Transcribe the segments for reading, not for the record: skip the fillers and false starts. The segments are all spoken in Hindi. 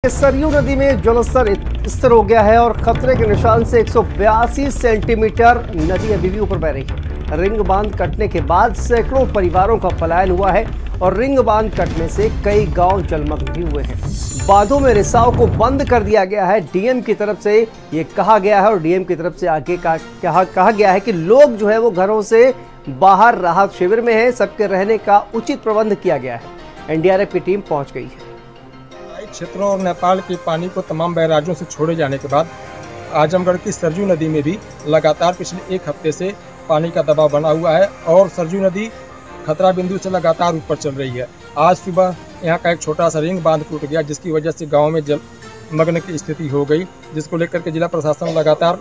सरयू नदी में जलस्तर स्थिर हो गया है और खतरे के निशान से 182 सेंटीमीटर नदी अभी भी ऊपर बह रही है। रिंग बांध कटने के बाद सैकड़ों परिवारों का पलायन हुआ है और रिंग बांध कटने से कई गांव जलमग्न भी हुए हैं। बांधों में रिसाव को बंद कर दिया गया है। डीएम की तरफ से ये कहा गया है और डीएम की तरफ से आगे कहा गया है कि लोग जो है वो घरों से बाहर राहत शिविर में है। सबके रहने का उचित प्रबंध किया गया है। एनडीआरएफ की टीम पहुंच गई है। क्षेत्रों और नेपाल के पानी को तमाम बैराजों से छोड़े जाने के बाद आजमगढ़ की सरयू नदी में भी लगातार पिछले एक हफ्ते से पानी का दबाव बना हुआ है और सरयू नदी खतरा बिंदु से लगातार ऊपर चल रही है। आज सुबह यहां का एक छोटा सा रिंग बांध टूट गया, जिसकी वजह से गांव में जलमग्न की स्थिति हो गई, जिसको लेकर के जिला प्रशासन लगातार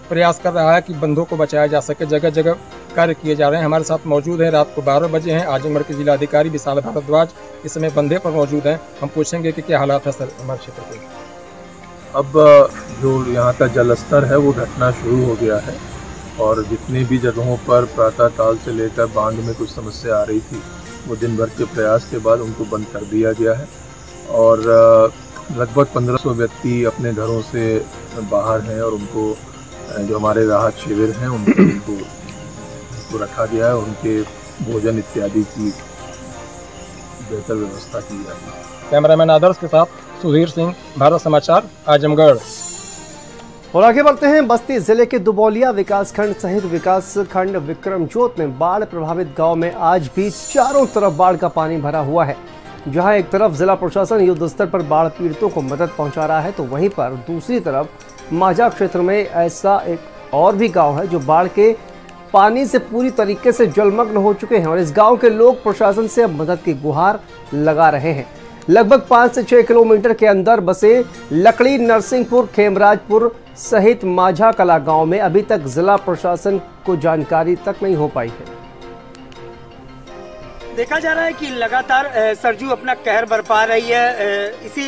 प्रयास कर रहा है कि बंधों को बचाया जा सके। जगह जगह कार्य किए जा रहे हैं। हमारे साथ मौजूद हैं, रात को 12 बजे हैं आजमगढ़ के जिला अधिकारी विशाल भारद्वाज इस समय बंधे पर मौजूद हैं। हम पूछेंगे कि क्या हालात है सर हमारे क्षेत्र के। अब जो यहाँ का जलस्तर है वो घटना शुरू हो गया है और जितनी भी जगहों पर प्रातःकाल से लेकर बांध में कुछ समस्या आ रही थी वो दिन भर के प्रयास के बाद उनको बंद कर दिया गया है और लगभग 1500 व्यक्ति अपने घरों से बाहर हैं और उनको जो हमारे राहत शिविर हैं उनको रखा गया है। उनके भोजन इत्यादि की बेहतर व्यवस्था की जाएगी। कैमरामैन आदर्श के साथ सुधीर सिंह, भारत समाचार, आजमगढ़। और आगे बढ़ते हैं। बस्ती जिले के दुबौलिया विकासखंड सहित विकासखंड विक्रमजोत में बाढ़ प्रभावित गांव में आज भी चारों तरफ बाढ़ का पानी भरा हुआ है। जहां एक तरफ जिला प्रशासन युद्ध स्तर पर बाढ़ पीड़ितों को मदद पहुंचा रहा है तो वहीं पर दूसरी तरफ माझा क्षेत्र में ऐसा एक और भी गांव है जो बाढ़ के पानी से पूरी तरीके से जलमग्न हो चुके हैं और इस गांव के लोग प्रशासन से अब मदद की गुहार लगा रहे हैं। लगभग 5 से 6 किलोमीटर के अंदर बसे लकड़ी, नरसिंहपुर, खेमराजपुर सहित माझा कला गांव में अभी तक जिला प्रशासन को जानकारी तक नहीं हो पाई है। देखा जा रहा है कि लगातार सरयू अपना कहर बरपा रही है। इसी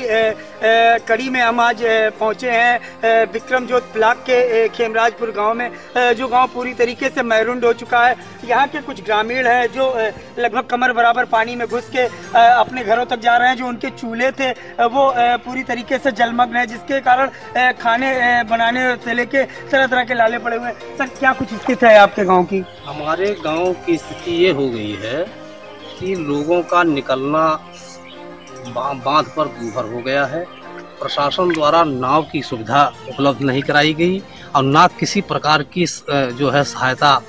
कड़ी में हम आज पहुंचे हैं विक्रमजोत ब्लॉक के खेमराजपुर गांव में, जो गांव पूरी तरीके से मैरून हो चुका है। यहां के कुछ ग्रामीण हैं जो लगभग कमर बराबर पानी में घुस के अपने घरों तक जा रहे हैं। जो उनके चूल्हे थे वो पूरी तरीके से जलमग्न है, जिसके कारण खाने बनाने से लेके तरह तरह के लाले पड़े हुए हैं। सर, क्या कुछ स्थिति है आपके गाँव की? हमारे गाँव की स्थिति ये हो गई है कि लोगों का निकलना बांध पर दूभर हो गया है। प्रशासन द्वारा नाव की सुविधा उपलब्ध नहीं कराई गई और ना किसी प्रकार की जो है सहायता,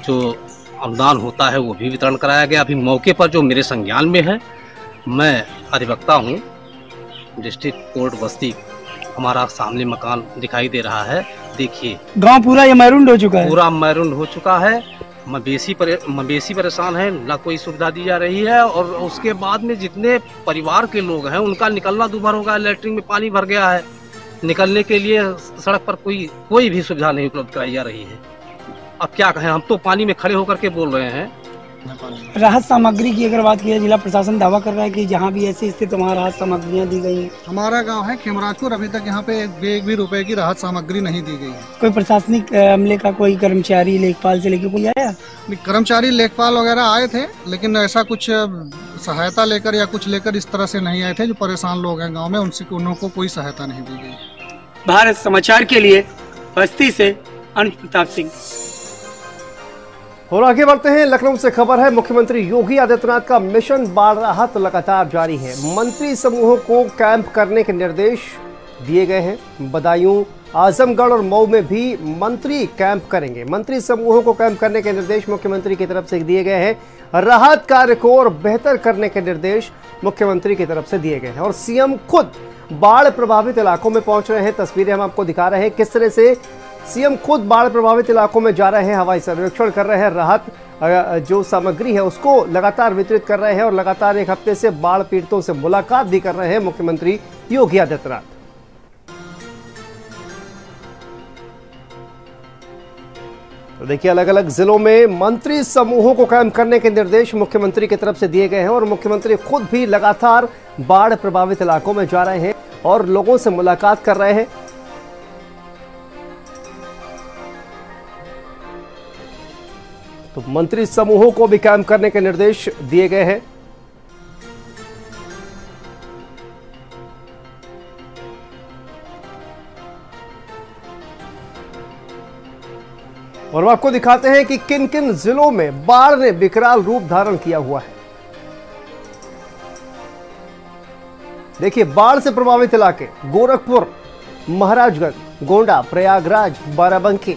जो अनुदान होता है वो भी वितरण कराया गया। अभी मौके पर जो मेरे संज्ञान में है, मैं अधिवक्ता हूँ डिस्ट्रिक्ट कोर्ट बस्ती, हमारा सामने मकान दिखाई दे रहा है। देखिए गांव पूरा ये मैरून हो चुका है, पूरा मैरून हो चुका है। मवेशी परेशान है, ना कोई सुविधा दी जा रही है और उसके बाद में जितने परिवार के लोग हैं उनका निकलना दूभर हो गया। लैट्रिन में पानी भर गया है, निकलने के लिए सड़क पर कोई भी सुविधा नहीं उपलब्ध कराई जा रही है। अब क्या कहें, हम तो पानी में खड़े होकर के बोल रहे हैं। राहत सामग्री की अगर बात की जाए, जिला प्रशासन दावा कर रहा है कि जहाँ भी ऐसी स्थिति वहाँ राहत सामग्रियाँ दी गई हैं। हमारा गांव है खेमराजपुर, अभी तक यहाँ पे एक भी रुपए की राहत सामग्री नहीं दी गई है। कोई प्रशासनिक अमले का कोई कर्मचारी लेखपाल से लेके कोई आया? कर्मचारी लेखपाल वगैरह आए थे, लेकिन ऐसा कुछ सहायता लेकर या कुछ लेकर इस तरह से नहीं आए थे। जो परेशान लोग हैं गाँव में उनको कोई सहायता नहीं दी गई। भारत समाचार के लिए बस्ती से अनुज प्रताप सिंह। और आगे बढ़ते हैं। लखनऊ से खबर है, मुख्यमंत्री योगी आदित्यनाथ का मिशन बाढ़ राहत लगातार जारी है। मंत्री समूहों को कैंप करने के निर्देश दिए गए हैं। बदायूं, आजमगढ़ और मऊ में भी मंत्री कैंप करेंगे। मंत्री समूहों को कैंप करने के निर्देश मुख्यमंत्री की तरफ से दिए गए हैं। राहत कार्य को और बेहतर करने के निर्देश मुख्यमंत्री की तरफ से दिए गए हैं और सीएम खुद बाढ़ प्रभावित इलाकों में पहुंच रहे हैं। तस्वीरें हम आपको दिखा रहे हैं किस तरह से सीएम खुद बाढ़ प्रभावित इलाकों में जा रहे हैं, हवाई सर्वेक्षण कर रहे हैं, राहत जो सामग्री है उसको लगातार वितरित कर रहे हैं और लगातार एक हफ्ते से बाढ़ पीड़ितों से मुलाकात भी कर रहे हैं मुख्यमंत्री योगी आदित्यनाथ। तो देखिए, अलग अलग जिलों में मंत्री समूहों को कैंप करने के निर्देश मुख्यमंत्री की तरफ से दिए गए हैं और मुख्यमंत्री खुद भी लगातार बाढ़ प्रभावित इलाकों में जा रहे हैं और लोगों से मुलाकात कर रहे हैं। तो मंत्री समूहों को भी कैंप करने के निर्देश दिए गए हैं। और हम आपको दिखाते हैं कि किन किन जिलों में बाढ़ ने विकराल रूप धारण किया हुआ है। देखिए, बाढ़ से प्रभावित इलाके गोरखपुर, महाराजगंज, गोंडा, प्रयागराज, बाराबंकी,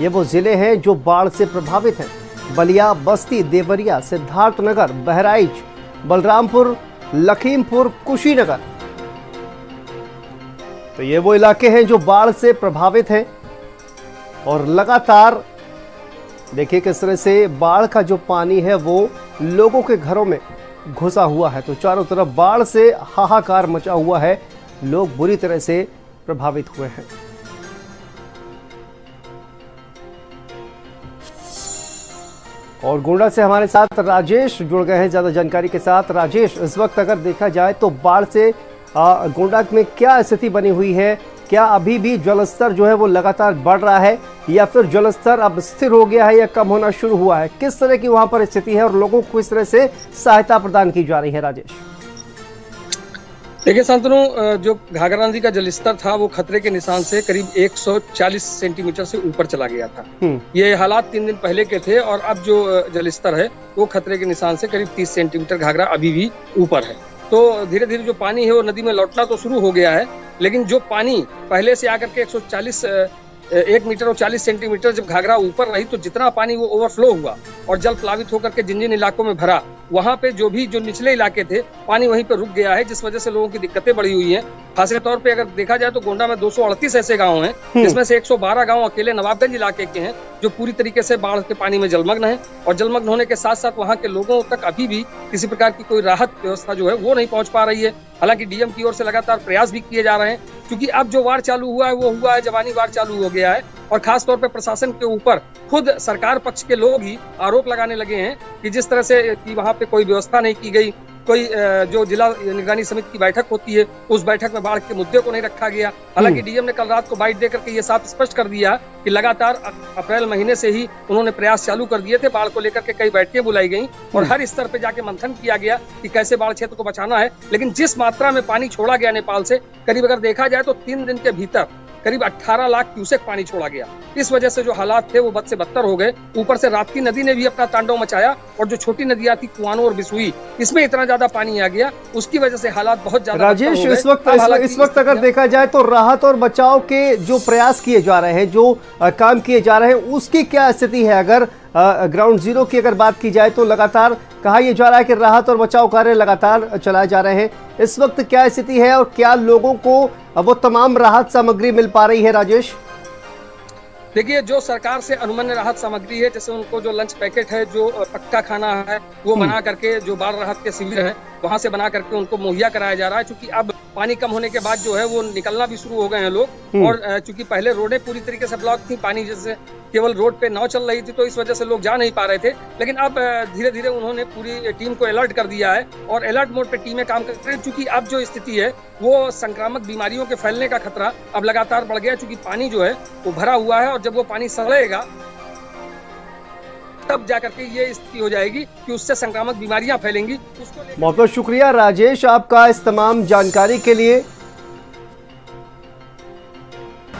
ये वो जिले हैं जो बाढ़ से प्रभावित हैं। बलिया, बस्ती, देवरिया, सिद्धार्थनगर, बहराइच, बलरामपुर, लखीमपुर, कुशीनगर, तो ये वो इलाके हैं जो बाढ़ से प्रभावित हैं। और लगातार देखिए किस तरह से बाढ़ का जो पानी है वो लोगों के घरों में घुसा हुआ है। तो चारों तरफ बाढ़ से हाहाकार मचा हुआ है, लोग बुरी तरह से प्रभावित हुए हैं। और गोंडा से हमारे साथ राजेश जुड़ गए हैं ज्यादा जानकारी के साथ। राजेश, इस वक्त अगर देखा जाए तो बाढ़ से गोंडा में क्या स्थिति बनी हुई है? क्या अभी भी जलस्तर जो है वो लगातार बढ़ रहा है या फिर जलस्तर अब स्थिर हो गया है या कम होना शुरू हुआ है? किस तरह की वहां पर स्थिति है और लोगों को इस तरह से सहायता प्रदान की जा रही है? राजेश, देखिए शांतनु, जो घाघरा नदी का जलस्तर था वो खतरे के निशान से करीब 140 सेंटीमीटर से ऊपर चला गया था। ये हालात 3 दिन पहले के थे और अब जो जलस्तर है वो खतरे के निशान से करीब 30 सेंटीमीटर घाघरा अभी भी ऊपर है। तो धीरे धीरे जो पानी है वो नदी में लौटना तो शुरू हो गया है, लेकिन जो पानी पहले से आकर के 1 मीटर और 40 सेंटीमीटर जब घाघरा ऊपर रही तो जितना पानी वो ओवरफ्लो हुआ और जल प्लावित होकर के जिन जिन इलाकों में भरा, वहां पे जो निचले इलाके थे पानी वहीं पे रुक गया है, जिस वजह से लोगों की दिक्कतें बढ़ी हुई हैं। खास तौर पे अगर देखा जाए तो गोंडा में 238 ऐसे गांव हैं जिसमें से 112 गांव अकेले नवाबगंज इलाके के हैं जो पूरी तरीके से बाढ़ के पानी में जलमग्न है। और जलमग्न होने के साथ साथ वहां के लोगों तक अभी भी किसी प्रकार की कोई राहत व्यवस्था जो है वो नहीं पहुंच पा रही है। हालांकि डीएम की ओर से लगातार प्रयास भी किए जा रहे हैं, क्योंकि अब जो वार चालू हुआ है वो हुआ है, जवानी वार चालू हो गया है। और खास तौर पे प्रशासन के ऊपर खुद सरकार पक्ष के लोग ही आरोप लगाने लगे हैं कि जिस तरह से कि वहां पे कोई व्यवस्था नहीं की गई, कोई जो जिला निगरानी समिति की बैठक होती है उस बैठक में बाढ़ के मुद्दे को नहीं रखा गया। हालांकि डीएम ने कल रात को बाइट देकर के ये साफ स्पष्ट कर दिया कि लगातार अप्रैल महीने से ही उन्होंने प्रयास चालू कर दिए थे। बाढ़ को लेकर के कई बैठकें बुलाई गई और हर स्तर पे जाके मंथन किया गया कि कैसे बाढ़ क्षेत्र को बचाना है। लेकिन जिस मात्रा में पानी छोड़ा गया नेपाल से, करीब अगर देखा जाए तो 3 दिन के भीतर करीब 18 लाख क्यूसेक पानी छोड़ा गया। इस वजह से जो हालात थे वो बद से बदतर हो गए। ऊपर से राप्ती नदी ने भी अपना तांडव मचाया और जो छोटी नदियां थी कुआनो और बिसुई, इसमें इतना ज्यादा पानी आ गया, उसकी वजह से हालात बहुत ज्यादा। राजेश, इस वक्त अगर देखा जाए तो राहत और बचाव के जो प्रयास किए जा रहे हैं, जो काम किए जा रहे हैं, उसकी क्या स्थिति है? अगर ग्राउंड जीरो की अगर बात की जाए तो लगातार कहा यह जा रहा है कि राहत और बचाव कार्य लगातार चलाए जा रहे हैं। इस वक्त क्या स्थिति है और क्या लोगों को वो तमाम राहत सामग्री मिल पा रही है? राजेश, देखिए, जो सरकार से अनुमन्य राहत सामग्री है, जैसे उनको जो लंच पैकेट है, जो पक्का खाना है, वो बना करके जो बाढ़ राहत के शिविर हैं वहां से बना करके उनको मुहैया कराया जा रहा है। क्योंकि अब पानी कम होने के बाद जो है वो निकलना भी शुरू हो गए हैं लोग। और चूंकि पहले रोडें पूरी तरीके से ब्लॉक थी, पानी जैसे केवल रोड पे नाव चल रही थी, तो इस वजह से लोग जा नहीं पा रहे थे। लेकिन अब धीरे धीरे उन्होंने पूरी टीम को अलर्ट कर दिया है और अलर्ट मोड पे टीमें काम कर रही हैं। चूंकि अब जो स्थिति है वो संक्रामक बीमारियों के फैलने का खतरा अब लगातार बढ़ गया, चूंकि पानी जो है वो भरा हुआ है और जब वो पानी सड़ेगा तब जाकर के ये स्थिति हो जाएगी कि उससे संक्रामक बीमारियां फैलेंगी। बहुत बहुत शुक्रिया राजेश आपका इस तमाम जानकारी के लिए।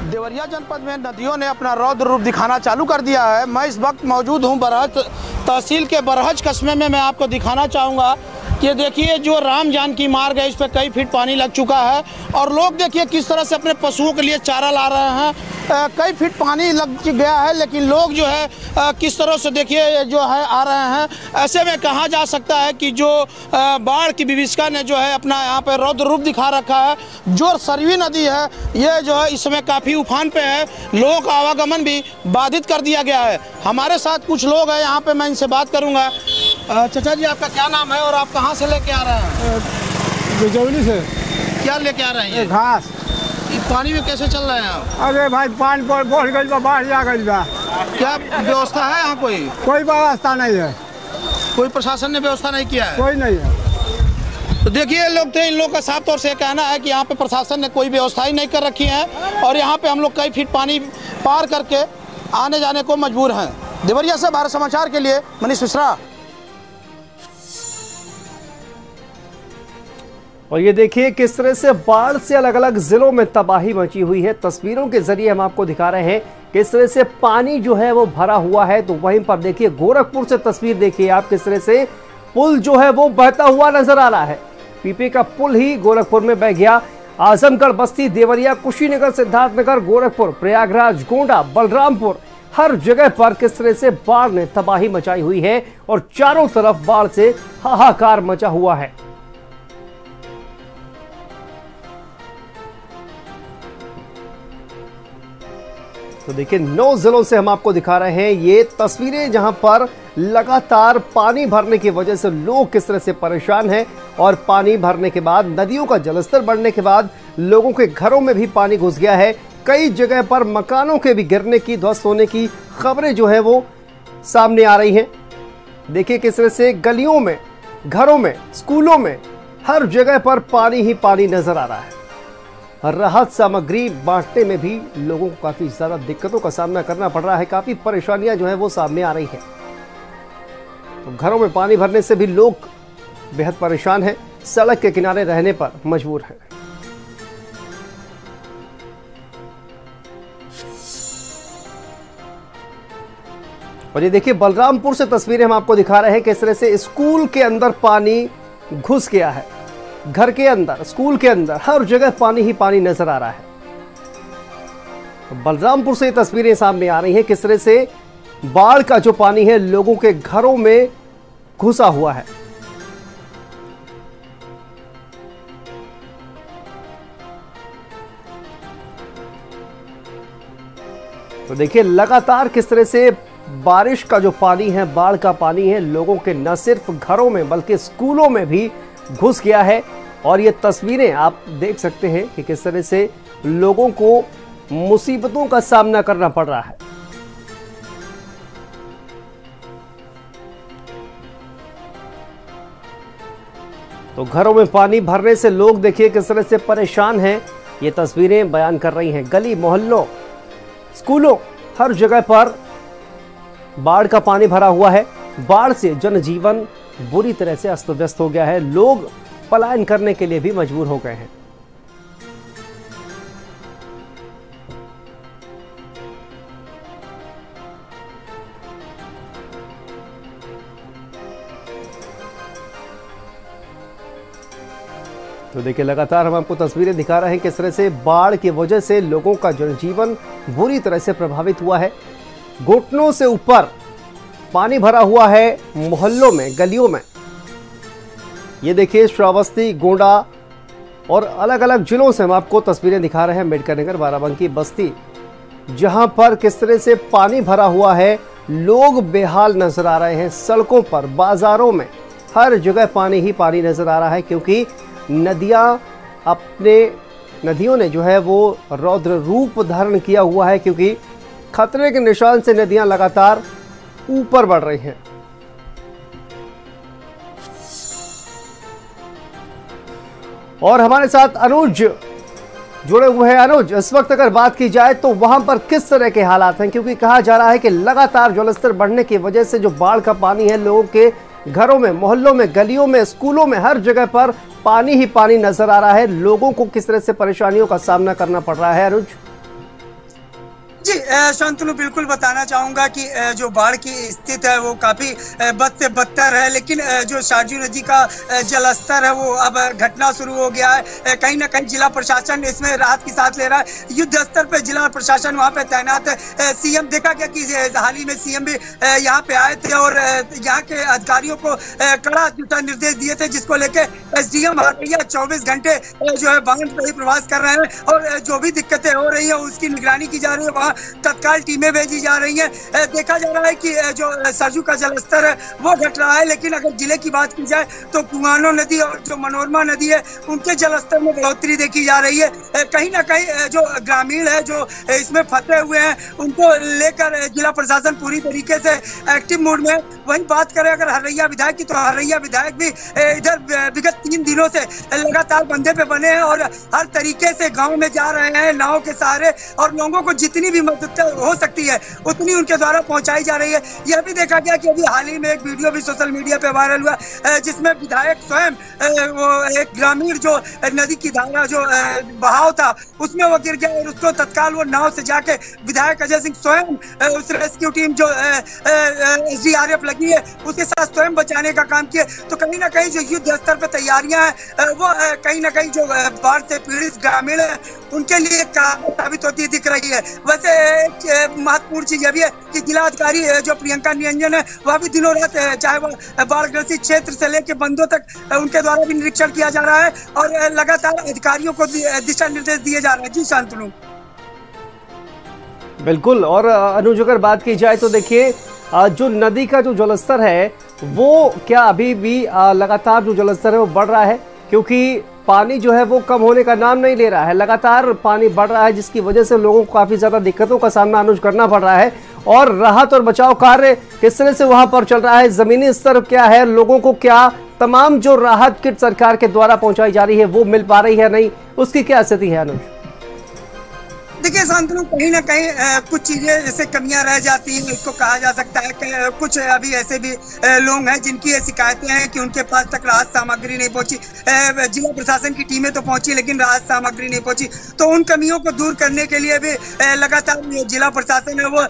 देवरिया जनपद में नदियों ने अपना रौद्र रूप दिखाना चालू कर दिया है। मैं इस वक्त मौजूद हूं बरहज तहसील के बरहज कस्बे में। मैं आपको दिखाना चाहूँगा कि देखिए जो राम जानकी मार्ग है इस पर कई फीट पानी लग चुका है और लोग देखिए किस तरह से अपने पशुओं के लिए चारा ला रहे हैं। कई फीट पानी लग गया है, लेकिन लोग जो है किस तरह से देखिए जो है आ रहे हैं। ऐसे में कहा जा सकता है कि जो बाढ़ की विभीषिका ने जो है अपना यहाँ पे रौद्र रूप दिखा रखा है। जो सरयू नदी है ये जो है इस समय काफ़ी उफान पे है, लोगों का आवागमन भी बाधित कर दिया गया है। हमारे साथ कुछ लोग हैं यहाँ पे, मैं इनसे बात करूँगा। चाचा जी, आपका क्या नाम है और आप कहाँ से लेके आ रहे हैं? बिजौली से। क्या लेके आ रहे हैं? घास। पानी में कैसे चल रहे हैं आप? अरे भाई पानी बढ़ गई बा, बाढ़ आ गई बा। क्या व्यवस्था है यहाँ? कोई व्यवस्था नहीं है। कोई प्रशासन ने व्यवस्था नहीं किया है? कोई नहीं है। तो देखिए ये लोग थे, इन लोगों का साफ तौर से कहना है कि यहाँ पे प्रशासन ने कोई व्यवस्था ही नहीं कर रखी है और यहाँ पे हम लोग कई फीट पानी पार करके आने जाने को मजबूर हैं। देवरिया से भारत समाचार के लिए मनीष मिश्रा। और ये देखिए किस तरह से बाढ़ से अलग अलग जिलों में तबाही मची हुई है। तस्वीरों के जरिए हम आपको दिखा रहे हैं किस तरह से पानी जो है वो भरा हुआ है। तो वहीं पर देखिए गोरखपुर से तस्वीर देखिए आप, किस तरह से पुल जो है वो बहता हुआ नजर आ रहा है। पीपे का पुल ही गोरखपुर में बह गया। आजमगढ़, बस्ती, देवरिया, कुशीनगर, सिद्धार्थनगर, गोरखपुर, प्रयागराज, गोंडा, बलरामपुर, हर जगह पर किस तरह से बाढ़ ने तबाही मचाई हुई है और चारों तरफ बाढ़ से हाहाकार मचा हुआ है। तो देखिए 9 जिलों से हम आपको दिखा रहे हैं ये तस्वीरें, जहां पर लगातार पानी भरने की वजह से लोग किस तरह से परेशान हैं और पानी भरने के बाद, नदियों का जलस्तर बढ़ने के बाद लोगों के घरों में भी पानी घुस गया है। कई जगह पर मकानों के भी गिरने की, ध्वस्त होने की खबरें जो है वो सामने आ रही हैं। देखिए किस तरह से गलियों में, घरों में, स्कूलों में, हर जगह पर पानी ही पानी नजर आ रहा है। राहत सामग्री बांटने में भी लोगों को काफी ज्यादा दिक्कतों का सामना करना पड़ रहा है। काफी परेशानियां जो है वो सामने आ रही है। तो घरों में पानी भरने से भी लोग बेहद परेशान हैं, सड़क के किनारे रहने पर मजबूर हैं। और ये देखिए बलरामपुर से तस्वीरें हम आपको दिखा रहे हैं, किस तरह से स्कूल के अंदर पानी घुस गया है। घर के अंदर, स्कूल के अंदर, हर जगह पानी ही पानी नजर आ रहा है। तो बलरामपुर से ये तस्वीरें सामने आ रही हैं, किस तरह से बाढ़ का जो पानी है लोगों के घरों में घुसा हुआ है। तो देखिए लगातार किस तरह से बारिश का जो पानी है, बाढ़ का पानी है, लोगों के न सिर्फ घरों में बल्कि स्कूलों में भी घुस गया है। और ये तस्वीरें आप देख सकते हैं कि किस तरह से लोगों को मुसीबतों का सामना करना पड़ रहा है। तो घरों में पानी भरने से लोग देखिए किस तरह से परेशान हैं, ये तस्वीरें बयान कर रही हैं। गली मोहल्लों, स्कूलों, हर जगह पर बाढ़ का पानी भरा हुआ है। बाढ़ से जनजीवन बुरी तरह से अस्त व्यस्त हो गया है। लोग पलायन करने के लिए भी मजबूर हो गए हैं। तो देखिए लगातार हम आपको तस्वीरें दिखा रहे हैं किस तरह से बाढ़ की वजह से लोगों का जनजीवन बुरी तरह से प्रभावित हुआ है। घुटनों से ऊपर पानी भरा हुआ है मोहल्लों में, गलियों में। ये देखिए श्रावस्ती, गोंडा और अलग अलग जिलों से हम आपको तस्वीरें दिखा रहे हैं। अम्बेडकर, बाराबंकी, बस्ती, जहां पर किस तरह से पानी भरा हुआ है। लोग बेहाल नजर आ रहे हैं। सड़कों पर, बाजारों में, हर जगह पानी ही पानी नजर आ रहा है, क्योंकि नदियों ने जो है वो रौद्र रूप धारण किया हुआ है, क्योंकि खतरे के निशान से नदियां लगातार ऊपर बढ़ रही हैं। और हमारे साथ अनुज जुड़े हुए हैं। अनुज, इस वक्त अगर बात की जाए तो वहां पर किस तरह के हालात हैं, क्योंकि कहा जा रहा है कि लगातार जलस्तर बढ़ने की वजह से जो बाढ़ का पानी है लोगों के घरों में, मोहल्लों में, गलियों में, स्कूलों में, हर जगह पर पानी ही पानी नजर आ रहा है। लोगों को किस तरह से परेशानियों का सामना करना पड़ रहा है अनुज? जी शांतनु, बिल्कुल बताना चाहूंगा कि जो बाढ़ की स्थिति है वो काफी बद से बदतर है, लेकिन जो सरजू नदी का जलस्तर है वो अब घटना शुरू हो गया है। कहीं ना कहीं जिला प्रशासन इसमें राहत की सांस ले रहा है। युद्ध स्तर पे जिला प्रशासन वहाँ पे तैनात है। सीएम देखा गया कि हाल ही में सीएम भी यहाँ पे आए थे और यहाँ के अधिकारियों को कड़ा दिशा निर्देश दिए थे, जिसको लेकर सीएम हरैया 24 घंटे जो है बांध पर ही प्रवास कर रहे हैं और जो भी दिक्कतें हो रही है उसकी निगरानी की जा रही है। वहाँ तत्काल टीमें भेजी जा रही हैं। देखा जा रहा है कि जो सरजू का जलस्तर है वो घट रहा है, लेकिन अगर जिले की बात की जाए तो कुआनो नदी और जो मनोरमा नदी है उनके जलस्तर में बढ़ोतरी देखी जा रही है। कहीं ना कहीं जो ग्रामीण है जो इसमें फंसे हुए हैं उनको लेकर जिला प्रशासन पूरी तरीके से एक्टिव मोड में। वहीं बात करें अगर हरैया विधायक की, तो हरैया विधायक भी इधर विगत 3 दिनों से लगातार बंधे पे बने हैं और हर तरीके से गाँव में जा रहे हैं नाव के सहारे, और लोगों को जितनी भी भी मदद हो सकती है उतनी उनके द्वारा पहुंचाई जा रही है। यह भी देखा गया कि अभी हाल ही में एक वीडियो भी सोशल मीडिया पे वायरल हुआ जिसमें विधायक स्वयं वो एक ग्रामीण जो नदी की धारा जो बहाव था उसमें वो गिर गया और उसको तत्काल वो नाव से जाके विधायक अजय सिंह स्वयं उस रेस्क्यू टीम जो SDRF लगी है उसके साथ स्वयं बचाने का काम किए। तो कहीं ना कहीं जो युद्ध स्तर पर तैयारियां हैं वो कहीं ना कहीं जो बाढ़ से पीड़ित ग्रामीण है उनके लिए साबित होती दिख रही है। वैसे एक महत्वपूर्ण चीज यह भी है कि जिला अधिकारी जो प्रियंका निरंजन है वह भी दिनों रात चाहे वो बाढ़ग्रसित क्षेत्र से लेकर बंदों तक उनके द्वारा भी निरीक्षण किया जा रहा है और लगातार अधिकारियों को दिशा निर्देश दिए जा रहे हैं। जी शांतनु। बिल्कुल। और अनुज अगर बात की जाए तो देखिए जो नदी का जो जलस्तर है वो क्या अभी भी लगातार जो जलस्तर है वो बढ़ रहा है, क्योंकि पानी जो है वो कम होने का नाम नहीं ले रहा है, लगातार पानी बढ़ रहा है जिसकी वजह से लोगों को काफी ज्यादा दिक्कतों का सामना अनुज करना पड़ रहा है। और राहत और बचाव कार्य किस तरह से वहां पर चल रहा है, जमीनी स्तर क्या है, लोगों को क्या तमाम जो राहत किट सरकार के द्वारा पहुंचाई जा रही है वो मिल पा रही है नहीं, उसकी क्या स्थिति है अनुज? देखिए शांतनु, कहीं ना कहीं कुछ चीजें जैसे कमियां रह जाती हैं, इसको कहा जा सकता है कि कुछ अभी ऐसे भी लोग हैं जिनकी ये शिकायतें हैं कि उनके पास तक राहत सामग्री नहीं पहुंची। जिला प्रशासन की टीमें तो पहुंची लेकिन राहत सामग्री नहीं पहुंची। तो उन कमियों को दूर करने के लिए भी लगातार जिला प्रशासन है वो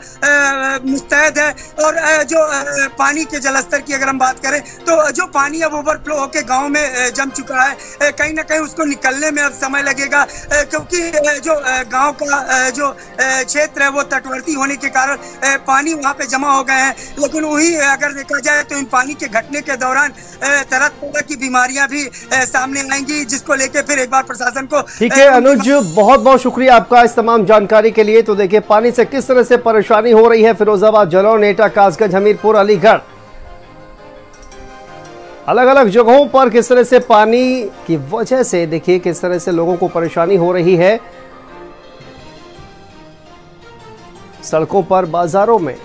मुस्तैद है। और जो पानी के जलस्तर की अगर हम बात करें तो जो पानी अब ओवरफ्लो होकर गाँव में जम चुका है, कहीं ना कहीं उसको निकलने में अब समय लगेगा, क्योंकि जो गाँव का जो क्षेत्र है वो तटवर्ती होने के कारण पानी वहां पे जमा हो गए हैं। लेकिन वही अगर देखा जाए तो इन पानी के घटने के दौरान तरह तरह की बीमारियां भी सामने आएंगी, जिसको लेके फिर एक बार प्रशासन को। ठीक है अनुज, बहुत बहुत शुक्रिया आपका इस तमाम जानकारी के लिए। तो देखिए पानी से किस तरह से परेशानी हो रही है फिरोजाबाद, जालौन, एटा, कासगंज, हमीरपुर, अलीगढ़, अलग अलग जगहों पर किस तरह से पानी की वजह से देखिए किस तरह से लोगों को परेशानी हो रही है। सड़कों पर, बाजारों में,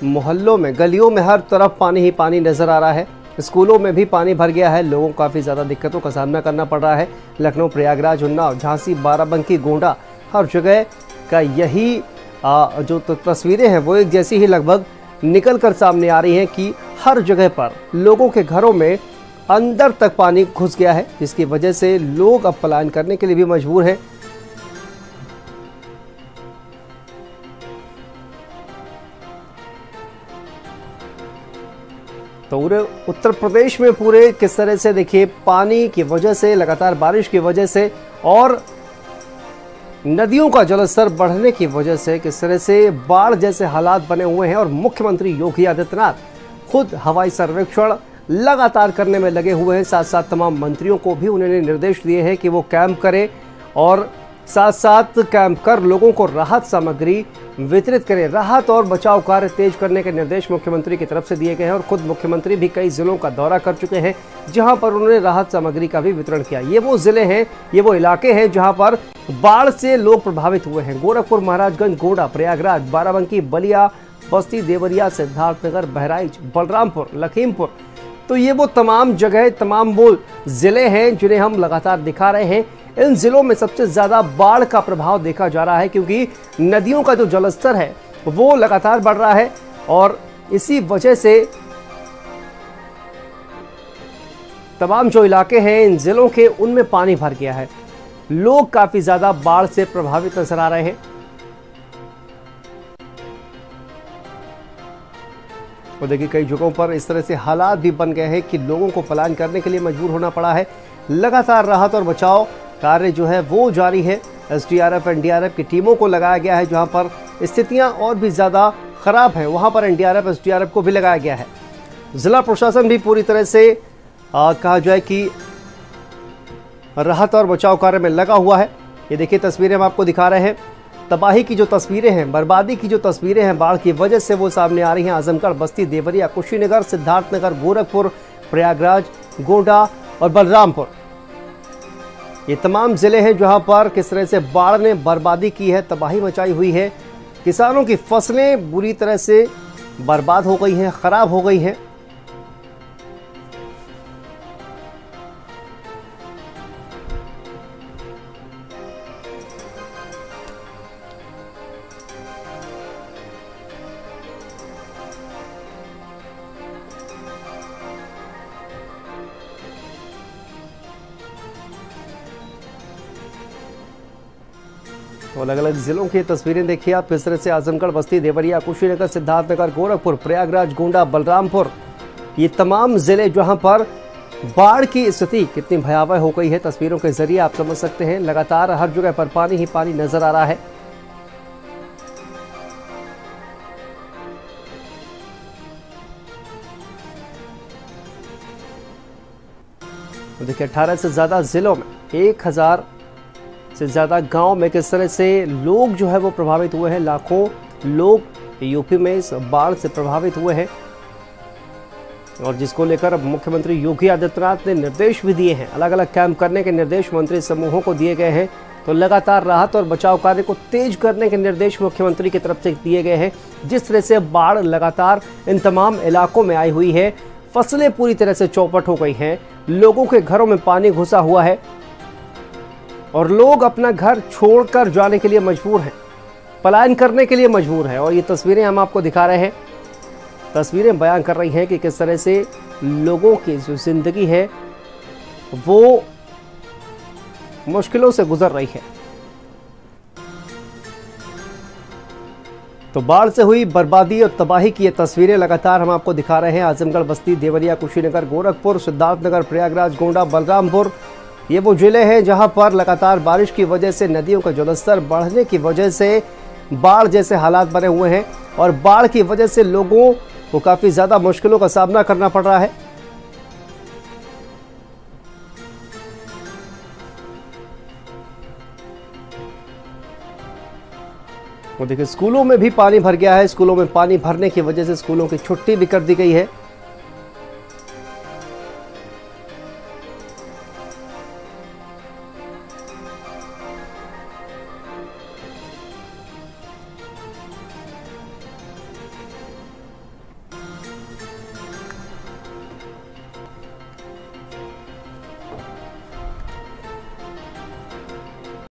मोहल्लों में, गलियों में हर तरफ पानी ही पानी नजर आ रहा है। स्कूलों में भी पानी भर गया है, लोगों को काफी ज्यादा दिक्कतों का सामना करना पड़ रहा है। लखनऊ, प्रयागराज, उन्नाव, झांसी, बाराबंकी, गोंडा, हर जगह का यही जो तस्वीरें हैं वो एक जैसी ही लगभग निकल कर सामने आ रही हैं कि हर जगह पर लोगों के घरों में अंदर तक पानी घुस गया है, जिसकी वजह से लोग अब पलायन करने के लिए भी मजबूर हैं। तो पूरे उत्तर प्रदेश में पूरे किस तरह से देखिए पानी की वजह से, लगातार बारिश की वजह से और नदियों का जलस्तर बढ़ने की वजह से किस तरह से बाढ़ जैसे हालात बने हुए हैं। और मुख्यमंत्री योगी आदित्यनाथ खुद हवाई सर्वेक्षण लगातार करने में लगे हुए हैं, साथ साथ तमाम मंत्रियों को भी उन्होंने निर्देश दिए हैं कि वो कैंप करें और साथ साथ कैंप कर लोगों को राहत सामग्री वितरित करें। राहत और बचाव कार्य तेज करने के निर्देश मुख्यमंत्री की तरफ से दिए गए हैं और खुद मुख्यमंत्री भी कई जिलों का दौरा कर चुके हैं जहां पर उन्होंने राहत सामग्री का भी वितरण किया। ये वो जिले हैं, ये वो इलाके हैं जहां पर बाढ़ से लोग प्रभावित हुए हैं। गोरखपुर, महाराजगंज, गोंडा, प्रयागराज, बाराबंकी, बलिया, बस्ती, देवरिया, सिद्धार्थनगर, बहराइच, बलरामपुर, लखीमपुर। तो ये वो तमाम जगह, तमाम वो जिले हैं जिन्हें हम लगातार दिखा रहे हैं। इन जिलों में सबसे ज्यादा बाढ़ का प्रभाव देखा जा रहा है क्योंकि नदियों का जो जलस्तर है वो लगातार बढ़ रहा है और इसी वजह से तमाम जो इलाके हैं इन जिलों के उनमें पानी भर गया है। लोग काफी ज्यादा बाढ़ से प्रभावित नजर आ रहे हैं। और देखिए कई जगहों पर इस तरह से हालात भी बन गए हैं कि लोगों को पलायन करने के लिए मजबूर होना पड़ा है। लगातार राहत और बचाव कार्य जो है वो जारी है। SDRF, NDRF की टीमों को लगाया गया है। जहां पर स्थितियां और भी ज़्यादा ख़राब हैं वहां पर NDRF, SDRF को भी लगाया गया है। ज़िला प्रशासन भी पूरी तरह से कहा जाए कि राहत और बचाव कार्य में लगा हुआ है। ये देखिए तस्वीरें हम आपको दिखा रहे हैं। तबाही की जो तस्वीरें हैं, बर्बादी की जो तस्वीरें हैं बाढ़ की वजह से वो सामने आ रही हैं। आजमगढ़, बस्ती, देवरिया, कुशीनगर, सिद्धार्थनगर, गोरखपुर, प्रयागराज, गोंडा और बलरामपुर, ये तमाम जिले हैं जहां पर किस तरह से बाढ़ ने बर्बादी की है, तबाही मचाई हुई है। किसानों की फसलें बुरी तरह से बर्बाद हो गई हैं, खराब हो गई हैं। तो अलग अलग जिलों की तस्वीरें देखिए आप किस तरह से आजमगढ़, बस्ती, देवरिया, कुशीनगर, सिद्धार्थनगर, गोरखपुर, प्रयागराज, गोंडा, बलरामपुर, ये तमाम जिले जहां पर बाढ़ की स्थिति कितनी भयावह हो गई है, तस्वीरों के जरिए आप समझ सकते हैं। लगातार हर जगह पर पानी ही पानी नजर आ रहा है। देखिए 18 से ज्यादा जिलों में 1000 से ज्यादा गांव में किस तरह से लोग जो है वो प्रभावित हुए हैं। लाखों लोग यूपी में इस बाढ़ से प्रभावित हुए हैं और जिसको लेकर अब मुख्यमंत्री योगी आदित्यनाथ ने निर्देश भी दिए हैं। अलग अलग कैंप करने के निर्देश मंत्री समूहों को दिए गए हैं। तो लगातार राहत और बचाव कार्य को तेज करने के निर्देश मुख्यमंत्री की तरफ से दिए गए हैं। जिस तरह से बाढ़ लगातार इन तमाम इलाकों में आई हुई है, फसलें पूरी तरह से चौपट हो गई हैं, लोगों के घरों में पानी घुसा हुआ है और लोग अपना घर छोड़कर जाने के लिए मजबूर हैं, पलायन करने के लिए मजबूर हैं। और ये तस्वीरें हम आपको दिखा रहे हैं, तस्वीरें बयान कर रही हैं कि किस तरह से लोगों की जो जिंदगी है वो मुश्किलों से गुजर रही है। तो बाढ़ से हुई बर्बादी और तबाही की ये तस्वीरें लगातार हम आपको दिखा रहे हैं। आजमगढ़, बस्ती, देवरिया, कुशीनगर, गोरखपुर, सिद्धार्थनगर, प्रयागराज, गोंडा, बलरामपुर, ये वो जिले हैं जहां पर लगातार बारिश की वजह से नदियों का जलस्तर बढ़ने की वजह से बाढ़ जैसे हालात बने हुए हैं और बाढ़ की वजह से लोगों को काफी ज्यादा मुश्किलों का सामना करना पड़ रहा है। और देखिए स्कूलों में भी पानी भर गया है। स्कूलों में पानी भरने की वजह से स्कूलों की छुट्टी भी कर दी गई है।